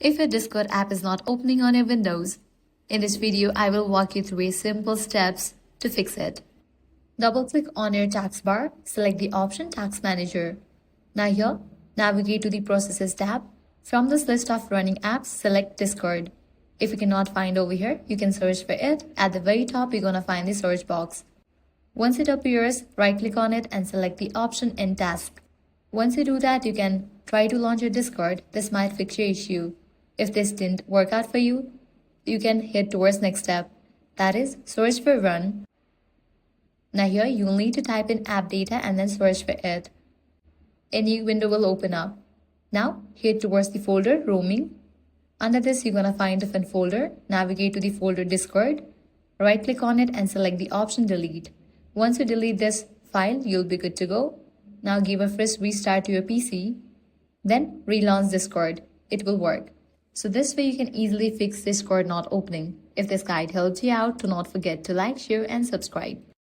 if your Discord app is not opening on your Windows. In this video, I will walk you through a simple steps to fix it. Double-click on your taskbar, select the option Task Manager. Now here, navigate to the Processes tab. From this list of running apps, select Discord. If you cannot find over here, you can search for it. At the very top, you're gonna find the search box. Once it appears, right-click on it and select the option End Task. Once you do that, you can try to launch your Discord. This might fix your issue. If this didn't work out for you, you can hit towards next step. That is, search for Run. Now here, you will need to type in app data and then search for it. A new window will open up. Now, hit towards the folder Roaming. Under this, you're gonna find different folder. Navigate to the folder Discord. Right-click on it and select the option Delete. Once you delete this file, you'll be good to go. Now give a fresh restart to your PC. Then relaunch Discord. It will work. So this way you can easily fix Discord not opening. If this guide helped you out, do not forget to like, share and subscribe.